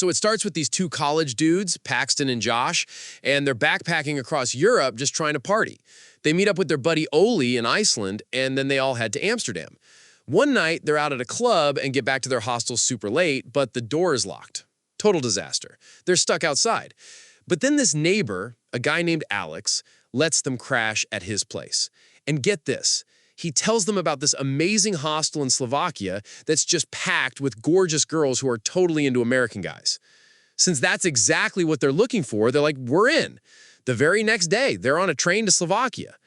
So it starts with these two college dudes, Paxton and Josh, and they're backpacking across Europe just trying to party. They meet up with their buddy Oli in Iceland, and then they all head to Amsterdam. One night, they're out at a club and get back to their hostel super late, but the door is locked. Total disaster. They're stuck outside. But then this neighbor, a guy named Alex, lets them crash at his place. And get this, he tells them about this amazing hostel in Slovakia that's just packed with gorgeous girls who are totally into American guys. Since that's exactly what they're looking for, they're like, we're in. The very next day, they're on a train to Slovakia.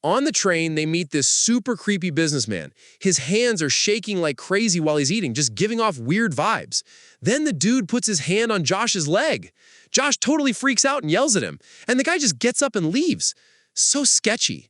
On the train, they meet this super creepy businessman. His hands are shaking like crazy while he's eating, just giving off weird vibes. Then the dude puts his hand on Josh's leg. Josh totally freaks out and yells at him, and the guy just gets up and leaves. So sketchy.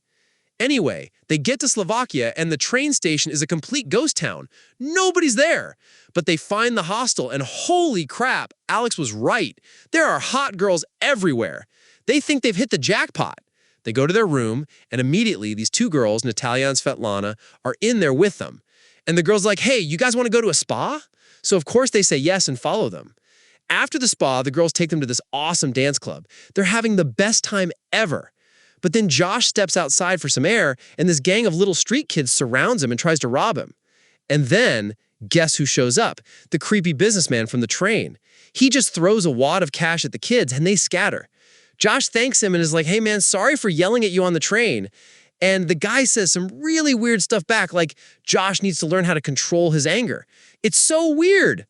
Anyway, they get to Slovakia, and the train station is a complete ghost town. Nobody's there. But they find the hostel, and holy crap, Alex was right. There are hot girls everywhere. They think they've hit the jackpot. They go to their room, and immediately these two girls, Natalia and Svetlana, are in there with them. And the girl's like, hey, you guys want to go to a spa? So of course they say yes and follow them. After the spa, the girls take them to this awesome dance club. They're having the best time ever. But then Josh steps outside for some air, and this gang of little street kids surrounds him and tries to rob him. And then, guess who shows up? The creepy businessman from the train. He just throws a wad of cash at the kids, and they scatter. Josh thanks him and is like, hey man, sorry for yelling at you on the train. And the guy says some really weird stuff back, like Josh needs to learn how to control his anger. It's so weird.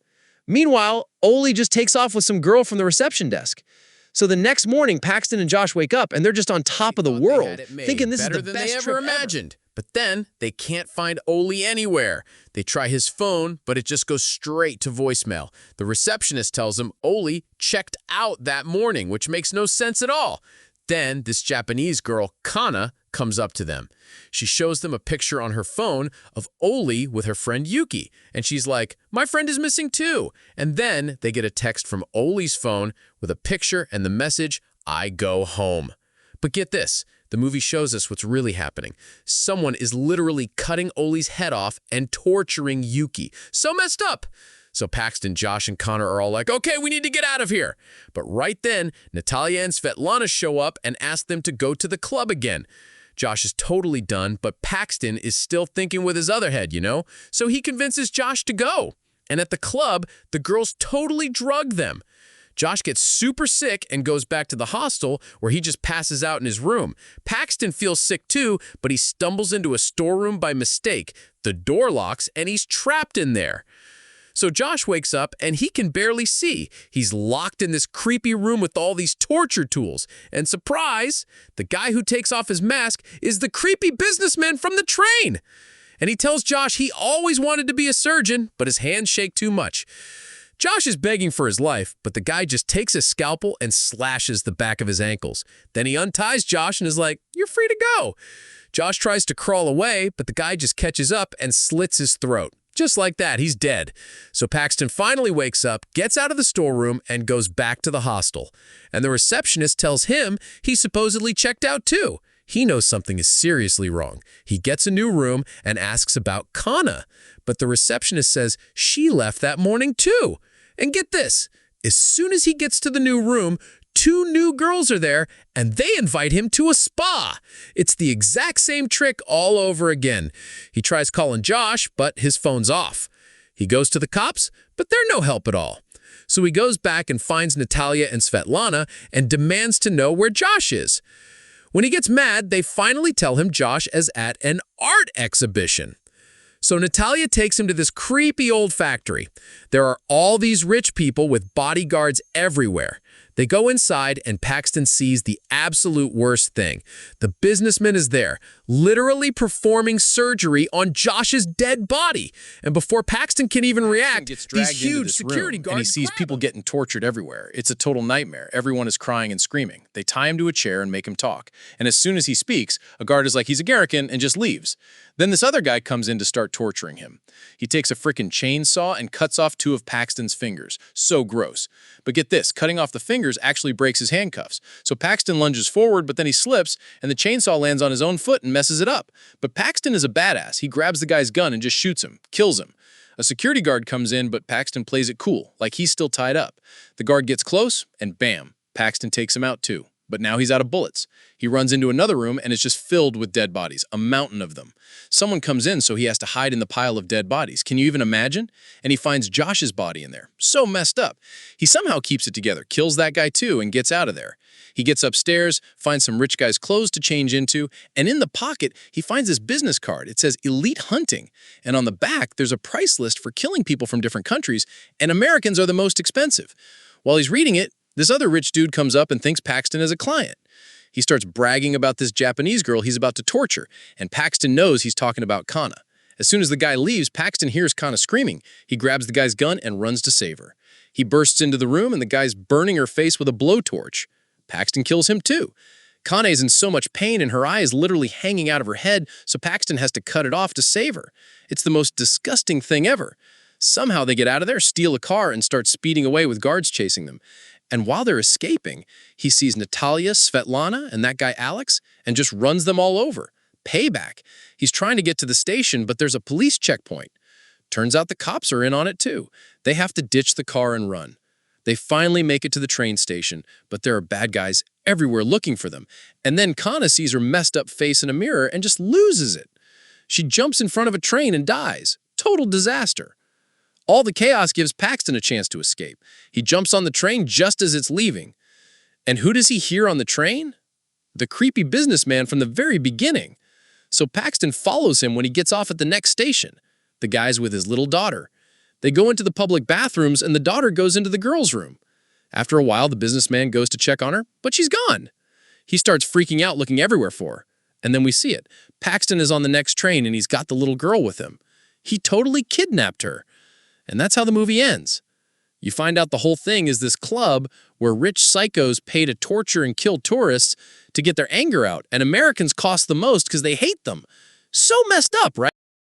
Meanwhile, Oli just takes off with some girl from the reception desk. So the next morning, Paxton and Josh wake up and they're just on top of the world, thinking this is the best trip ever imagined. But then they can't find Oli anywhere. They try his phone, but it just goes straight to voicemail. The receptionist tells him Oli checked out that morning, which makes no sense at all. Then this Japanese girl, Kana, comes up to them. She shows them a picture on her phone of Oli with her friend Yuki. And she's like, my friend is missing too. And then they get a text from Oli's phone with a picture and the message, I go home. But get this, the movie shows us what's really happening. Someone is literally cutting Oli's head off and torturing Yuki. So messed up. So Paxton, Josh, and Connor are all like, okay, we need to get out of here. But right then, Natalia and Svetlana show up and ask them to go to the club again. Josh is totally done, but Paxton is still thinking with his other head, you know? So he convinces Josh to go. And at the club, the girls totally drug them. Josh gets super sick and goes back to the hostel where he just passes out in his room. Paxton feels sick too, but he stumbles into a storeroom by mistake. The door locks and he's trapped in there. So Josh wakes up and he can barely see. He's locked in this creepy room with all these torture tools. And surprise, the guy who takes off his mask is the creepy businessman from the train. And he tells Josh he always wanted to be a surgeon, but his hands shake too much. Josh is begging for his life, but the guy just takes a scalpel and slashes the back of his ankles. Then he unties Josh and is like, you're free to go. Josh tries to crawl away, but the guy just catches up and slits his throat. Just like that, he's dead. So Paxton finally wakes up, gets out of the storeroom, and goes back to the hostel. And the receptionist tells him he supposedly checked out too. He knows something is seriously wrong. He gets a new room and asks about Kana. But the receptionist says she left that morning too. And get this, as soon as he gets to the new room, two new girls are there and they invite him to a spa. It's the exact same trick all over again. He tries calling Josh, but his phone's off. He goes to the cops, but they're no help at all. So he goes back and finds Natalia and Svetlana and demands to know where Josh is. When he gets mad, they finally tell him Josh is at an art exhibition. So Natalia takes him to this creepy old factory. There are all these rich people with bodyguards everywhere. They go inside and Paxton sees the absolute worst thing. The businessman is there, literally performing surgery on Josh's dead body. And before Paxton can even react, these huge security guards and he sees people getting tortured everywhere. It's a total nightmare. Everyone is crying and screaming. They tie him to a chair and make him talk. And as soon as he speaks, a guard is like, he's a Garrican, and just leaves. Then this other guy comes in to start torturing him. He takes a frickin' chainsaw and cuts off two of Paxton's fingers. So gross. But get this, cutting off the fingers actually breaks his handcuffs. So Paxton lunges forward, but then he slips, and the chainsaw lands on his own foot and messes it up. But Paxton is a badass. He grabs the guy's gun and just shoots him, kills him. A security guard comes in, but Paxton plays it cool, like he's still tied up. The guard gets close, and bam, Paxton takes him out too. But now he's out of bullets. He runs into another room, and it's just filled with dead bodies, a mountain of them. Someone comes in, so he has to hide in the pile of dead bodies. Can you even imagine? And he finds Josh's body in there. So messed up. He somehow keeps it together, kills that guy too, and gets out of there. He gets upstairs, finds some rich guy's clothes to change into, and in the pocket, he finds this business card. It says Elite Hunting, and on the back, there's a price list for killing people from different countries, and Americans are the most expensive. While he's reading it, this other rich dude comes up and thinks Paxton is a client. He starts bragging about this Japanese girl he's about to torture, and Paxton knows he's talking about Kana. As soon as the guy leaves, Paxton hears Kana screaming. He grabs the guy's gun and runs to save her. He bursts into the room, and the guy's burning her face with a blowtorch. Paxton kills him too. Kana is in so much pain, and her eye is literally hanging out of her head, so Paxton has to cut it off to save her. It's the most disgusting thing ever. Somehow they get out of there, steal a car, and start speeding away with guards chasing them. And while they're escaping, he sees Natalia, Svetlana, and that guy Alex, and just runs them all over. Payback. He's trying to get to the station, but there's a police checkpoint. Turns out the cops are in on it too. They have to ditch the car and run. They finally make it to the train station, but there are bad guys everywhere looking for them. And then Kana sees her messed up face in a mirror and just loses it. She jumps in front of a train and dies. Total disaster. All the chaos gives Paxton a chance to escape. He jumps on the train just as it's leaving. And who does he hear on the train? The creepy businessman from the very beginning. So Paxton follows him when he gets off at the next station. The guy's with his little daughter. They go into the public bathrooms, and the daughter goes into the girls' room. After a while, the businessman goes to check on her, but she's gone. He starts freaking out, looking everywhere for her. And then we see it. Paxton is on the next train, and he's got the little girl with him. He totally kidnapped her. And that's how the movie ends. You find out the whole thing is this club where rich psychos pay to torture and kill tourists to get their anger out, and Americans cost the most because they hate them. So messed up, right?